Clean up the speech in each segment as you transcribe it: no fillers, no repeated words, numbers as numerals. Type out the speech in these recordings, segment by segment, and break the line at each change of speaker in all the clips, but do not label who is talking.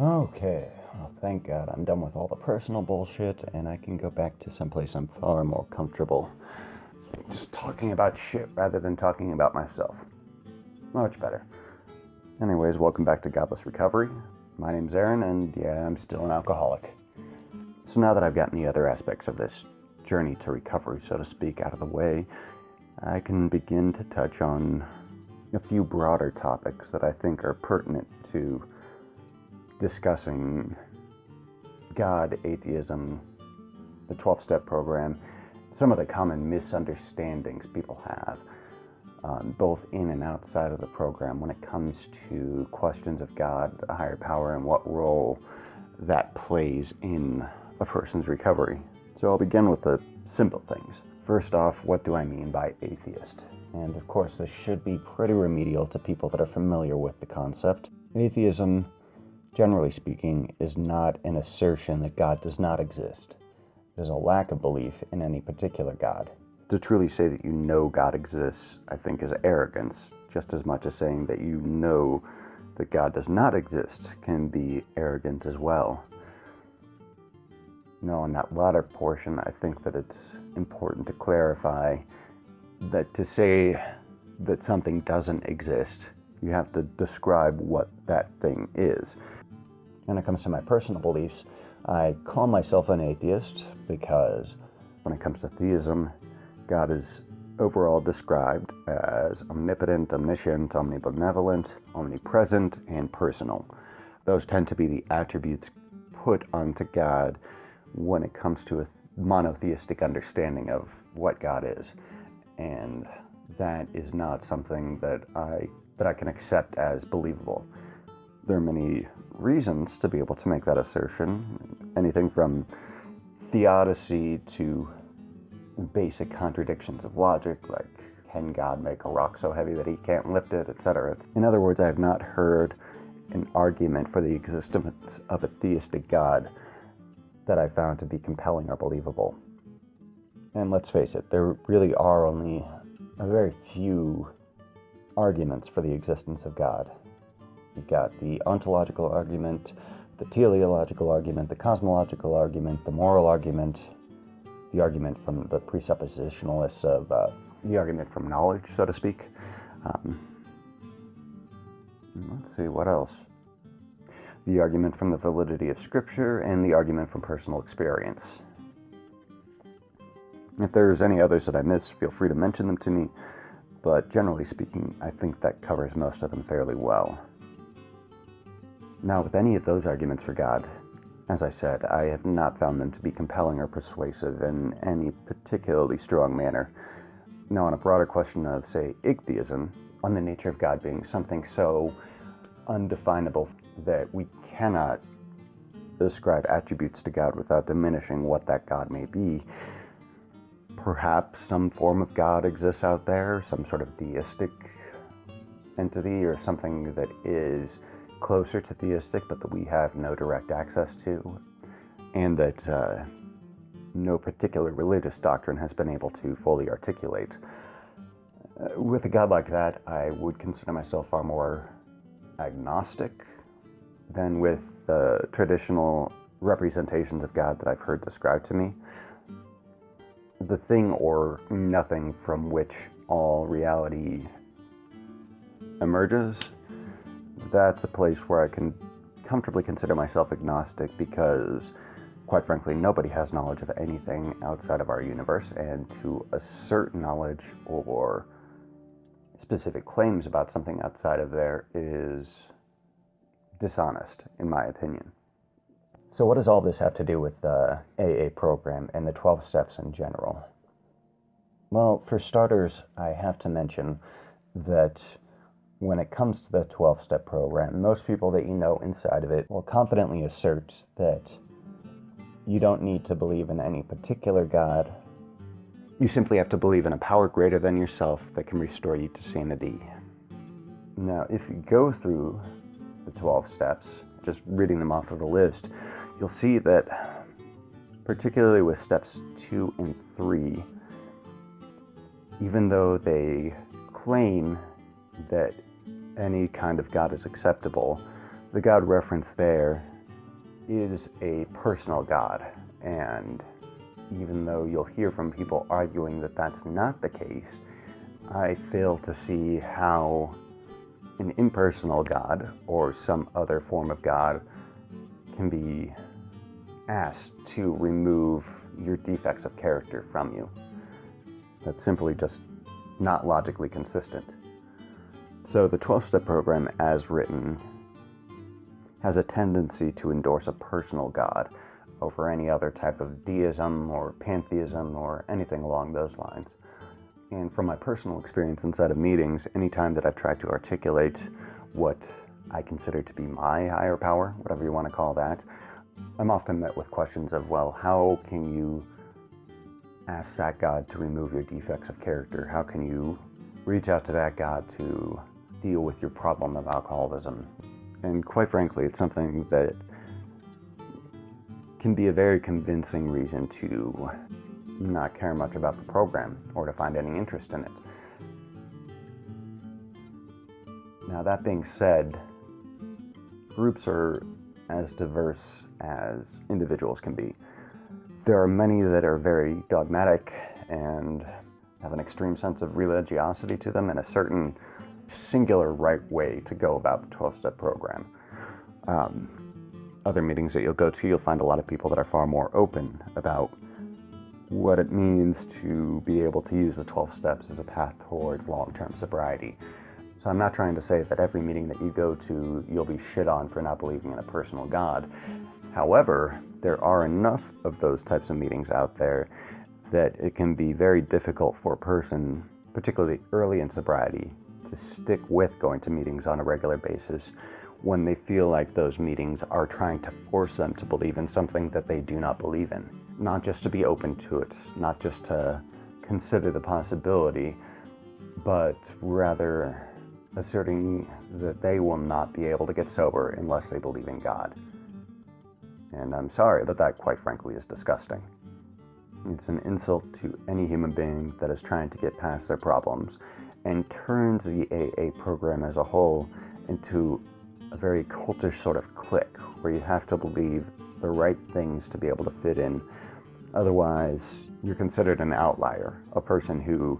Okay, well, thank God I'm done with all the personal bullshit and I can go back to someplace I'm far more comfortable. Just talking about shit rather than talking about myself. Much better. Anyways, welcome back to Godless Recovery. My name's Aaron, and yeah, I'm still an alcoholic. So now that I've gotten the other aspects of this journey to recovery, so to speak, out of the way, I can begin to touch on a few broader topics that I think are pertinent to discussing God, atheism, the 12-step program, some of the common misunderstandings people have, both in and outside of the program when it comes to questions of God, a higher power, and what role that plays in a person's recovery. So I'll begin with the simple things. First off, what do I mean by atheist? And of course, this should be pretty remedial to people that are familiar with the concept. Atheism, generally speaking, is not an assertion that God does not exist. It is a lack of belief in any particular God. To truly say that you know God exists, I think, is arrogance, just as much as saying that you know that God does not exist can be arrogant as well. No, in that latter portion, I think that it's important to clarify that to say that something doesn't exist, you have to describe what that thing is. When it comes to my personal beliefs, I call myself an atheist because when it comes to theism, God is overall described as omnipotent, omniscient, omnibenevolent, omnipresent, and personal. Those tend to be the attributes put onto God when it comes to a monotheistic understanding of what God is. And that is not something that I can accept as believable. There are many reasons to be able to make that assertion. Anything from theodicy to basic contradictions of logic, like can God make a rock so heavy that he can't lift it, etc. In other words, I have not heard an argument for the existence of a theistic God that I found to be compelling or believable. And let's face it, there really are only a very few arguments for the existence of God. You've got the ontological argument, the teleological argument, the cosmological argument, the moral argument, the argument from the presuppositionalists of the argument from knowledge, so to speak. Let's see, what else? The argument from the validity of Scripture, and the argument from personal experience. If there's any others that I missed, feel free to mention them to me, but generally speaking, I think that covers most of them fairly well. Now, with any of those arguments for God, as I said, I have not found them to be compelling or persuasive in any particularly strong manner. Now, on a broader question of, say, atheism, on the nature of God being something so undefinable that we cannot ascribe attributes to God without diminishing what that God may be, perhaps some form of God exists out there, some sort of deistic entity or something that is closer to theistic but that we have no direct access to, and that no particular religious doctrine has been able to fully articulate. With a God like that, I would consider myself far more agnostic than with the traditional representations of God that I've heard described to me. The thing or nothing from which all reality emerges, that's a place where I can comfortably consider myself agnostic because, quite frankly, nobody has knowledge of anything outside of our universe, and to assert knowledge or specific claims about something outside of there is dishonest, in my opinion. So what does all this have to do with the AA program and the 12 steps in general? Well, for starters, I have to mention that when it comes to the 12-step program, most people that you know inside of it will confidently assert that you don't need to believe in any particular God. You simply have to believe in a power greater than yourself that can restore you to sanity. Now, if you go through the 12 steps, just reading them off of the list, you'll see that, particularly with steps 2 and 3, even though they claim that any kind of God is acceptable, the God referenced there is a personal God, and even though you'll hear from people arguing that that's not the case, I fail to see how an impersonal God or some other form of God can be asked to remove your defects of character from you. That's simply just not logically consistent. So the 12-step program, as written, has a tendency to endorse a personal God over any other type of deism or pantheism or anything along those lines. And from my personal experience inside of meetings, anytime that I've tried to articulate what I consider to be my higher power, whatever you want to call that, I'm often met with questions of, well, how can you ask that God to remove your defects of character? How can you reach out to that God to deal with your problem of alcoholism? And quite frankly, it's something that can be a very convincing reason to not care much about the program or to find any interest in it. Now, that being said, groups are as diverse as individuals can be. There are many that are very dogmatic and have an extreme sense of religiosity to them and a certain singular right way to go about the 12-step program. Other meetings that you'll go to, you'll find a lot of people that are far more open about what it means to be able to use the 12 steps as a path towards long-term sobriety. So I'm not trying to say that every meeting that you go to, you'll be shit on for not believing in a personal God. However, there are enough of those types of meetings out there that it can be very difficult for a person, particularly early in sobriety, to stick with going to meetings on a regular basis when they feel like those meetings are trying to force them to believe in something that they do not believe in. Not just to be open to it, not just to consider the possibility, but rather asserting that they will not be able to get sober unless they believe in God. And I'm sorry, but that quite frankly is disgusting. It's an insult to any human being that is trying to get past their problems and turns the AA program as a whole into a very cultish sort of clique where you have to believe the right things to be able to fit in. Otherwise, you're considered an outlier, a person who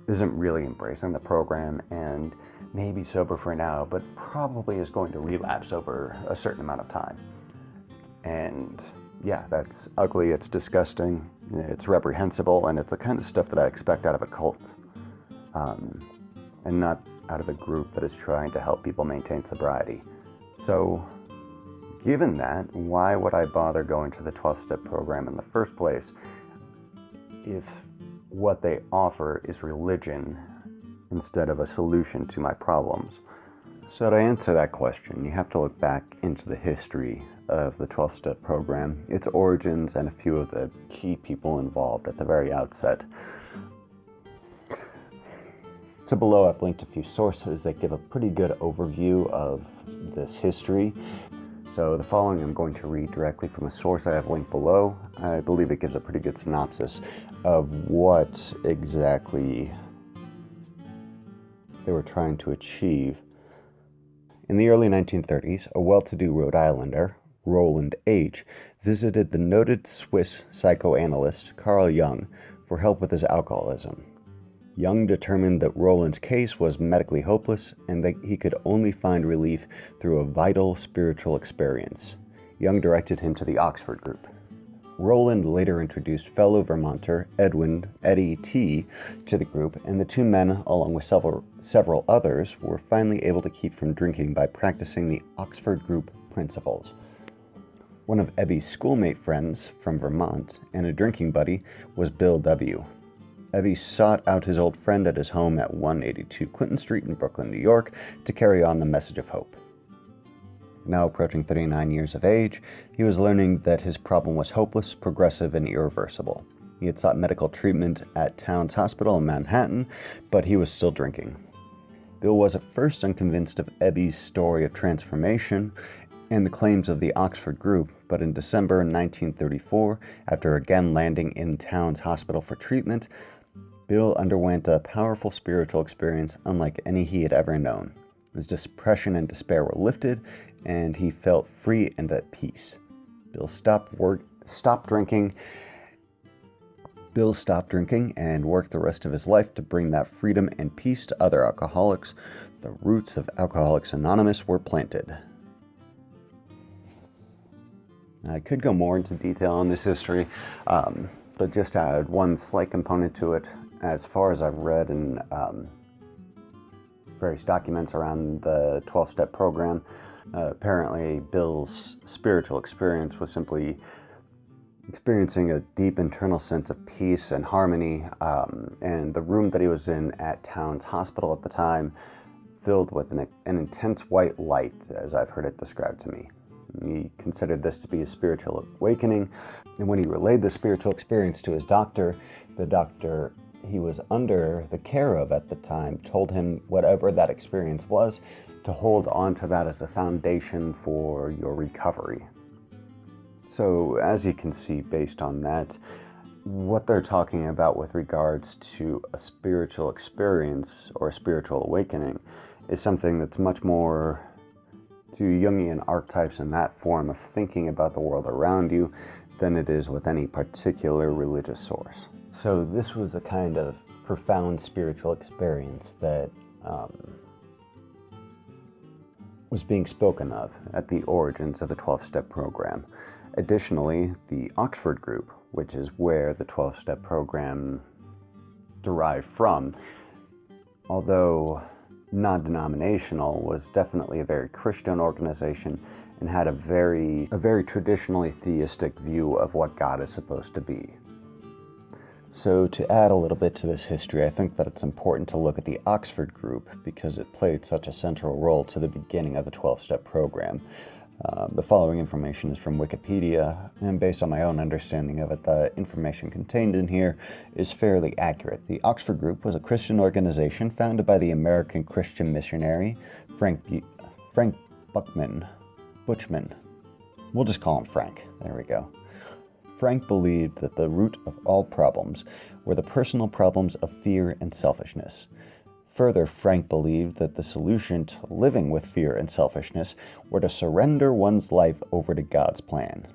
isn't really embracing the program and may be sober for now, but probably is going to relapse over a certain amount of time. And yeah, that's ugly, it's disgusting, it's reprehensible, and it's the kind of stuff that I expect out of a cult, and not out of a group that is trying to help people maintain sobriety. So, given that, why would I bother going to the 12-step program in the first place if what they offer is religion instead of a solution to my problems? So to answer that question, you have to look back into the history of the 12-step program, its origins, and a few of the key people involved at the very outset. So below I've linked a few sources that give a pretty good overview of this history. So the following I'm going to read directly from a source I have linked below. I believe it gives a pretty good synopsis of what exactly they were trying to achieve. In the early 1930s, a well-to-do Rhode Islander, Roland H., visited the noted Swiss psychoanalyst Carl Jung for help with his alcoholism. Jung determined that Roland's case was medically hopeless and that he could only find relief through a vital spiritual experience. Jung directed him to the Oxford group. Roland later introduced fellow Vermonter Eddie T. to the group, and the two men, along with several others, were finally able to keep from drinking by practicing the Oxford group principles. One of Ebby's schoolmate friends from Vermont and a drinking buddy was Bill W. Ebby sought out his old friend at his home at 182 Clinton Street in Brooklyn, New York, to carry on the message of hope. Now approaching 39 years of age, he was learning that his problem was hopeless, progressive, and irreversible. He had sought medical treatment at Towns Hospital in Manhattan, but he was still drinking. Bill was at first unconvinced of Ebby's story of transformation and the claims of the Oxford group, but in December 1934, after again landing in Towns Hospital for treatment, Bill underwent a powerful spiritual experience unlike any he had ever known. His depression and despair were lifted, and he felt free and at peace. Bill stopped drinking and worked the rest of his life to bring that freedom and peace to other alcoholics. The roots of Alcoholics Anonymous were planted. I could go more into detail on this history, but just to add one slight component to it. As far as I've read in various documents around the 12-step program, apparently Bill's spiritual experience was simply experiencing a deep internal sense of peace and harmony, and the room that he was in at Towns Hospital at the time filled with an intense white light, as I've heard it described to me. He considered this to be a spiritual awakening, and when he relayed the spiritual experience to his doctor, the doctor he was under the care of at the time told him whatever that experience was, to hold on to that as a foundation for your recovery. So as you can see, based on that, what they're talking about with regards to a spiritual experience or a spiritual awakening is something that's much more to Jungian archetypes and that form of thinking about the world around you than it is with any particular religious source. So this was a kind of profound spiritual experience that was being spoken of at the origins of the 12-step program. Additionally, the Oxford group, which is where the 12-step program derived from, although non-denominational, was definitely a very Christian organization and had a very traditionally theistic view of what God is supposed to be. So to add a little bit to this history, I think that it's important to look at the Oxford group because it played such a central role to the beginning of the 12-step program. The following information is from Wikipedia, and based on my own understanding of it, the information contained in here is fairly accurate. The Oxford Group was a Christian organization founded by the American Christian missionary Frank Buchman. We'll just call him Frank. There we go. Frank believed that the root of all problems were the personal problems of fear and selfishness. Further, Frank believed that the solution to living with fear and selfishness were to surrender one's life over to God's plan.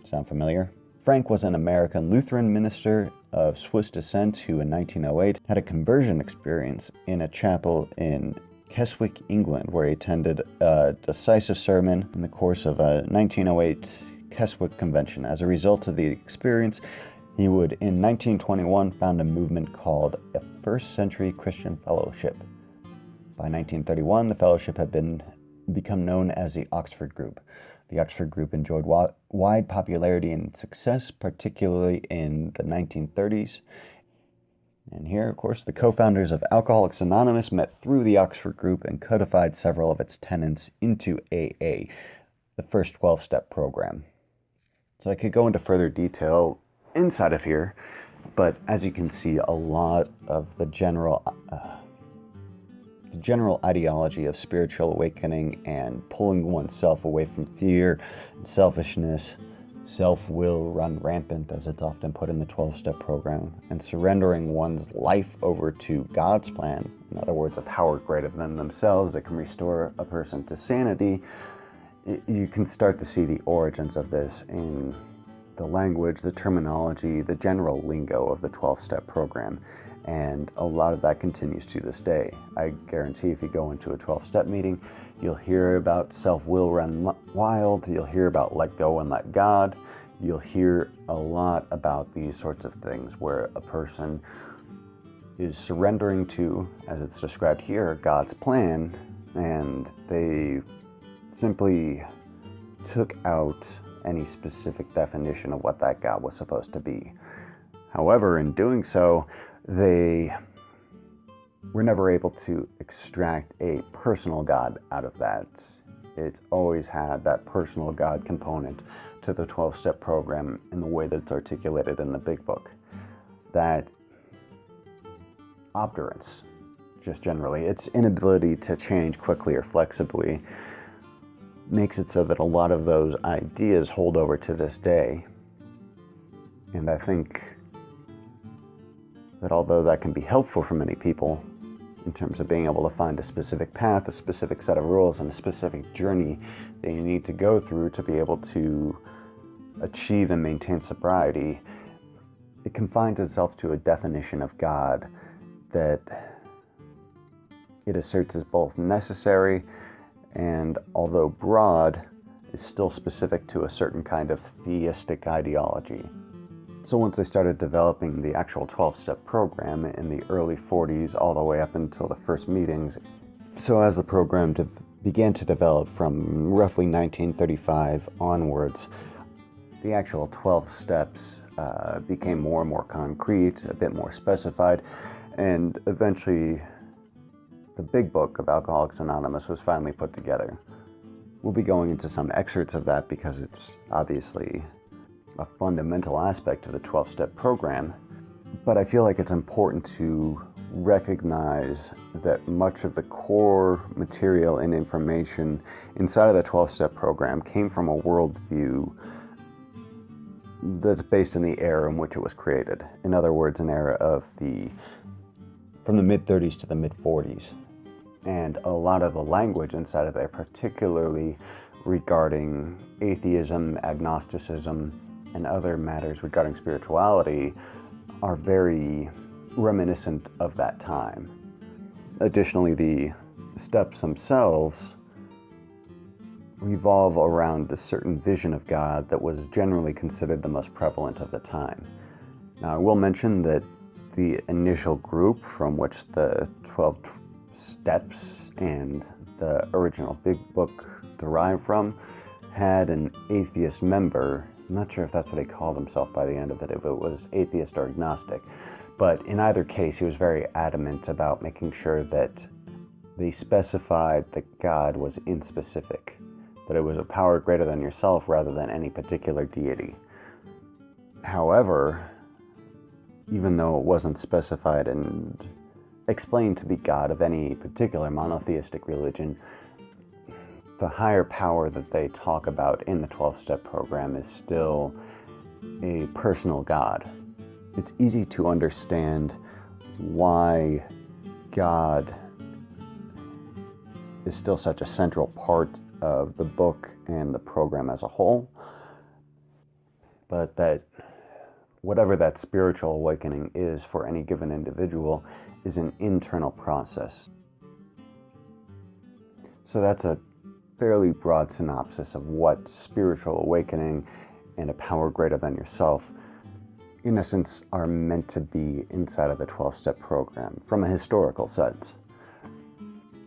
Sound familiar? Frank was an American Lutheran minister of Swiss descent who in 1908 had a conversion experience in a chapel in Keswick, England, where he attended a decisive sermon in the course of a 1908 Keswick convention. As a result of the experience, he would, in 1921, found a movement called a First Century Christian Fellowship. By 1931, the fellowship had become known as the Oxford Group. The Oxford Group enjoyed wide popularity and success, particularly in the 1930s. And here, of course, the co-founders of Alcoholics Anonymous met through the Oxford Group and codified several of its tenets into AA, the first 12-step program. So I could go into further detail inside of here, but as you can see, a lot of the general ideology of spiritual awakening and pulling oneself away from fear and selfishness, self-will run rampant, as it's often put in the 12-step program, and surrendering one's life over to God's plan, in other words, a power greater than themselves that can restore a person to sanity. You can start to see the origins of this in the language, the terminology, the general lingo of the 12-step program, and a lot of that continues to this day. I guarantee if you go into a 12-step meeting, you'll hear about self-will run wild, you'll hear about let go and let God, you'll hear a lot about these sorts of things where a person is surrendering to, as it's described here, God's plan, and they simply took out any specific definition of what that God was supposed to be. However, in doing so, they were never able to extract a personal God out of that. It's always had that personal God component to the 12-step program in the way that it's articulated in the Big Book. That obdurance, just generally, its inability to change quickly or flexibly, makes it so that a lot of those ideas hold over to this day. And I think that although that can be helpful for many people in terms of being able to find a specific path, a specific set of rules, and a specific journey that you need to go through to be able to achieve and maintain sobriety, it confines itself to a definition of God that it asserts is both necessary and, although broad, is still specific to a certain kind of theistic ideology. So once I started developing the actual 12-step program in the early 40s all the way up until the first meetings, so as the program began to develop from roughly 1935 onwards, the actual 12 steps became more and more concrete, a bit more specified, and eventually the big book of Alcoholics Anonymous was finally put together. We'll be going into some excerpts of that because it's obviously a fundamental aspect of the 12-step program, but I feel like it's important to recognize that much of the core material and information inside of the 12-step program came from a worldview that's based in the era in which it was created. In other words, an era of from the mid-30s to the mid-40s. And a lot of the language inside of there, particularly regarding atheism, agnosticism, and other matters regarding spirituality, are very reminiscent of that time. Additionally, the steps themselves revolve around a certain vision of God that was generally considered the most prevalent of the time. Now, I will mention that the initial group from which the 12 steps and the original big book derived from had an atheist member. I'm not sure if that's what he called himself by the end of it, if it was atheist or agnostic. But in either case, he was very adamant about making sure that they specified that God was inspecific, that it was a power greater than yourself rather than any particular deity. However, even though it wasn't specified and explained to be God of any particular monotheistic religion, the higher power that they talk about in the 12-step program is still a personal God. It's easy to understand why God is still such a central part of the book and the program as a whole, but that whatever that spiritual awakening is for any given individual is an internal process. So that's a fairly broad synopsis of what spiritual awakening and a power greater than yourself, in essence, are meant to be inside of the 12-step program from a historical sense.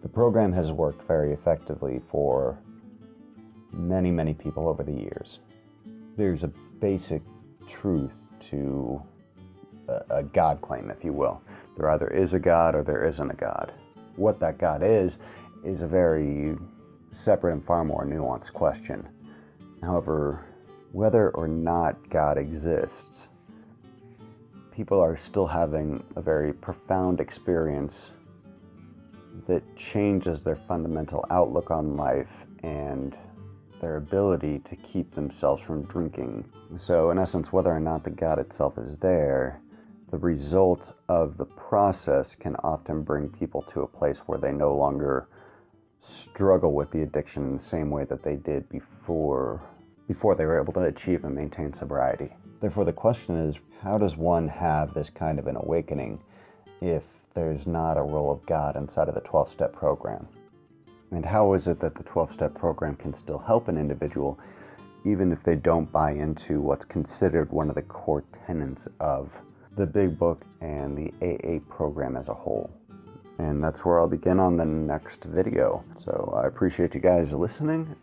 The program has worked very effectively for many, many people over the years. There's a basic truth to a God claim, if you will. There either is a God or there isn't a God. What that God is a very separate and far more nuanced question. However, whether or not God exists, people are still having a very profound experience that changes their fundamental outlook on life and their ability to keep themselves from drinking. So in essence, whether or not the God itself is there, the result of the process can often bring people to a place where they no longer struggle with the addiction in the same way that they did before they were able to achieve and maintain sobriety. Therefore, the question is, how does one have this kind of an awakening if there's not a role of God inside of the 12-step program? And how is it that the 12-step program can still help an individual even if they don't buy into what's considered one of the core tenets of the Big Book and the AA program as a whole? And that's where I'll begin on the next video. So I appreciate you guys listening.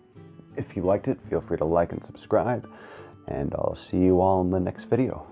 If you liked it, feel free to like and subscribe, and I'll see you all in the next video.